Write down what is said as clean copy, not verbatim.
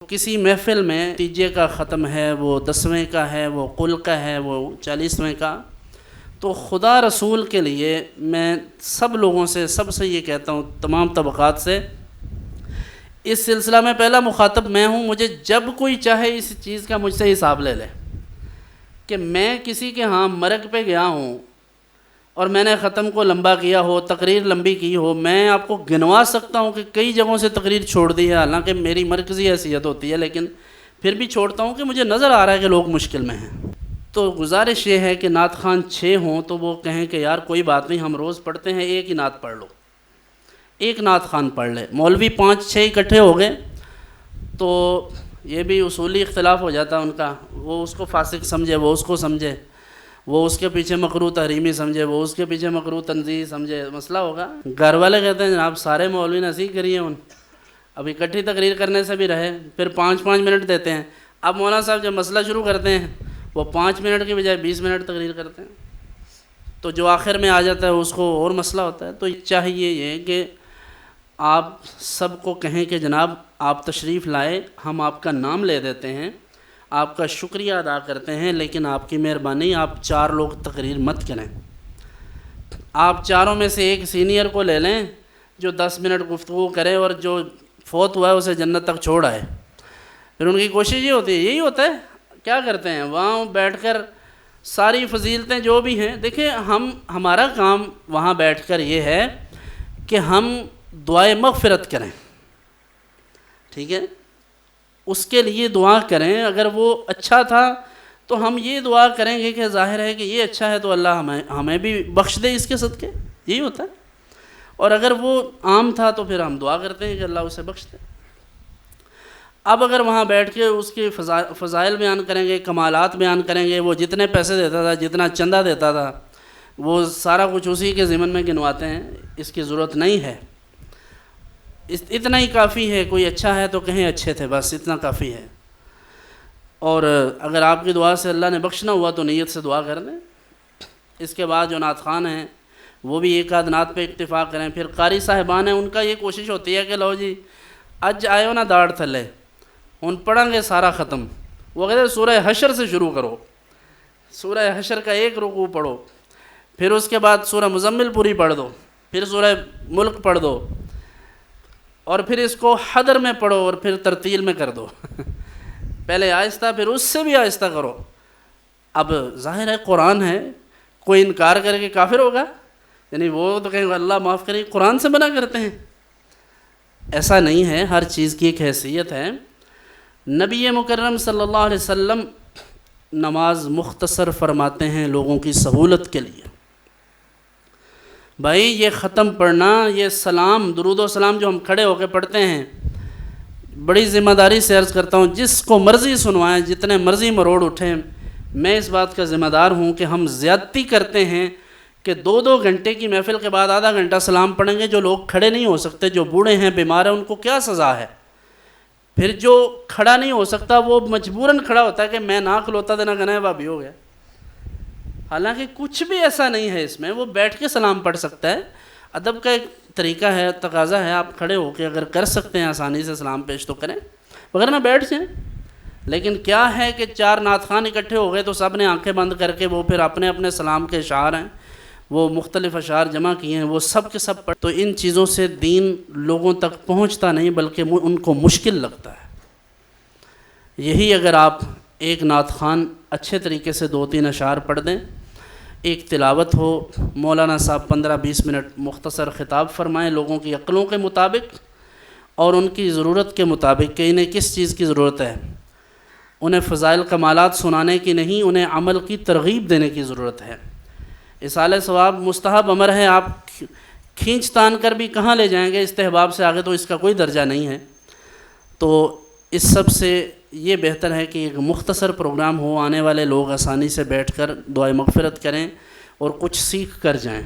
کسی محفل میں تیجے کا ختم ہے، وہ 10ویں کا ہے، وہ قل کا ہے، وہ 40ویں کا، تو خدا رسول کے لیے میں سب لوگوں سے، سب سے یہ کہتا ہوں، تمام طبقات سے، اس سلسلہ میں پہلا مخاطب میں ہوں۔ مجھے جب کوئی چاہے اس چیز کا مجھ سے حساب لے لے کہ میں کسی کے ہاں مرگ پہ گیا ہوں اور میں نے ختم کو لمبا کیا ہو، تقریر لمبی کی ہو، میں آپ کو گنوا سکتا ہوں کہ کئی جگہوں سے تقریر چھوڑ دی ہے، حالانکہ میری مرکزی حیثیت ہوتی ہے، لیکن پھر بھی چھوڑتا ہوں کہ مجھے نظر آ رہا ہے کہ لوگ مشکل میں ہیں۔ تو گزارش یہ ہے کہ نعت خوان 6 ہوں تو وہ کہیں کہ یار کوئی بات نہیں، ہم روز پڑھتے ہیں، ایک ہی نعت پڑھ لو، ایک نعت خوان پڑھ لے۔ مولوی 5-6 اکٹھے ہو گئے تو یہ بھی اصولی اختلاف ہو جاتا ہے ان کا، وہ اس کو فاسق سمجھے، وہ اس کو سمجھے، وہ اس کے پیچھے مکروہ تحریمی سمجھے، وہ اس کے پیچھے مکروہ تنزیہی سمجھے، مسئلہ ہوگا۔ گھر والے کہتے ہیں جناب سارے مولوی نصیحت کریے ان، اب اکٹھی تقریر کرنے سے بھی رہے، پھر 5-5 منٹ دیتے ہیں۔ اب مولانا صاحب جب مسئلہ شروع کرتے ہیں وہ 5 منٹ کی بجائے 20 منٹ تقریر کرتے ہیں، تو جو آخر میں آ جاتا ہے اس کو اور مسئلہ ہوتا ہے۔ تو چاہیے یہ کہ آپ سب کو کہیں کہ جناب آپ تشریف لائے، ہم آپ کا نام لے دیتے ہیں، آپ کا شکریہ ادا کرتے ہیں، لیکن آپ کی مہربانی آپ 4 لوگ تقریر مت کریں۔ آپ چاروں میں سے ایک سینئر کو لے لیں جو 10 منٹ گفتگو کرے اور جو فوت ہوا ہے اسے جنت تک چھوڑ آئے۔ پھر ان کی کوشش یہ ہوتی ہے، یہی ہوتا ہے، کیا کرتے ہیں وہاں بیٹھ کر ساری فضیلتیں جو بھی ہیں، دیکھیں ہمارا کام وہاں بیٹھ کر یہ ہے کہ ہم دعائے مغفرت کریں، ٹھیک ہے، اس کے لیے دعا کریں۔ اگر وہ اچھا تھا تو ہم یہ دعا کریں گے کہ ظاہر ہے کہ یہ اچھا ہے تو اللہ ہمیں بھی بخش دے اس کے صدقے، یہی ہوتا ہے۔ اور اگر وہ عام تھا تو پھر ہم دعا کرتے ہیں کہ اللہ اسے بخش دے۔ اب اگر وہاں بیٹھ کے اس کے فضائل بیان کریں گے، کمالات بیان کریں گے، وہ جتنے پیسے دیتا تھا، جتنا چندہ دیتا تھا، وہ سارا کچھ اسی کے ضمن میں گنواتے ہیں، اس کی ضرورت نہیں ہے۔ اتنا ہی کافی ہے، کوئی اچھا ہے تو کہیں اچھے تھے، بس اتنا کافی ہے۔ اور اگر آپ کی دعا سے اللہ نے بخشنا ہوا تو نیت سے دعا کر دیں۔ اس کے بعد جو نعت خوان ہیں وہ بھی ایک آدھ نعت پہ اکتفا کریں۔ پھر قاری صاحبان ہیں، ان کا یہ کوشش ہوتی ہے کہ لو جی اج آئے نا داڑھ تھلے، ان پڑھیں گے سارا ختم۔ وہ کہتے ہیں سورہ حشر سے شروع کرو، سورہ حشر کا 1 رکوع پڑھو، پھر اس کے بعد سورہ مزمل پوری پڑھ دو، پھر سورہ ملک پڑھ دو، اور پھر اس کو حدر میں پڑھو اور پھر ترتیل میں کر دو۔ پہلے آہستہ پھر اس سے بھی آہستہ کرو۔ اب ظاہر ہے قرآن ہے، کوئی انکار کر کے کافر ہوگا؟ یعنی وہ تو کہیں گے اللہ معاف کرے، قرآن سے منع کرتے ہیں؟ ایسا نہیں ہے، ہر چیز کی ایک حیثیت ہے۔ نبی مکرم صلی اللہ علیہ وسلم نماز مختصر فرماتے ہیں لوگوں کی سہولت کے لیے۔ بھائی یہ ختم پڑھنا، یہ سلام، درود و سلام جو ہم کھڑے ہو کے پڑھتے ہیں، بڑی ذمہ داری سے عرض کرتا ہوں، جس کو مرضی سنوائیں، جتنے مرضی مروڑ اٹھیں، میں اس بات کا ذمہ دار ہوں کہ ہم زیادتی کرتے ہیں کہ 2-2 گھنٹے کی محفل کے بعد آدھا گھنٹہ سلام پڑھیں گے۔ جو لوگ کھڑے نہیں ہو سکتے، جو بوڑھے ہیں، بیمار ہیں، ان کو کیا سزا ہے؟ پھر جو کھڑا نہیں ہو سکتا وہ مجبوراً کھڑا ہوتا ہے کہ میں نہ کھلوتا دینا گناہ بابی ہو گیا۔ حالانکہ کچھ بھی ایسا نہیں ہے اس میں، وہ بیٹھ کے سلام پڑھ سکتا ہے۔ ادب کا ایک طریقہ ہے، تقاضا ہے، آپ کھڑے ہو کے اگر کر سکتے ہیں آسانی سے سلام پیش تو کریں، وغیرہ نہ بیٹھ جائیں۔ لیکن کیا ہے کہ 4 نعت خوان اکٹھے ہو گئے تو سب نے آنکھیں بند کر کے وہ پھر اپنے اپنے سلام کے اشعار ہیں، وہ مختلف اشعار جمع کیے ہیں، وہ سب کے سب پڑھ، تو ان چیزوں سے دین لوگوں تک پہنچتا نہیں بلکہ ان کو مشکل لگتا ہے۔ یہی اگر آپ ایک نعت خوان اچھے طریقے سے 2-3 اشعار پڑھ دیں، ایک تلاوت ہو، مولانا صاحب 15-20 منٹ مختصر خطاب فرمائیں لوگوں کی عقلوں کے مطابق اور ان کی ضرورت کے مطابق کہ انہیں کس چیز کی ضرورت ہے۔ انہیں فضائل کمالات سنانے کی نہیں، انہیں عمل کی ترغیب دینے کی ضرورت ہے۔ اصالہ ثواب مستحب امر ہے، آپ کھینچ تان کر بھی کہاں لے جائیں گے استحباب سے آگے، تو اس کا کوئی درجہ نہیں ہے۔ تو اس سب سے یہ بہتر ہے کہ ایک مختصر پروگرام ہو، آنے والے لوگ آسانی سے بیٹھ کر دعائے مغفرت کریں اور کچھ سیکھ کر جائیں۔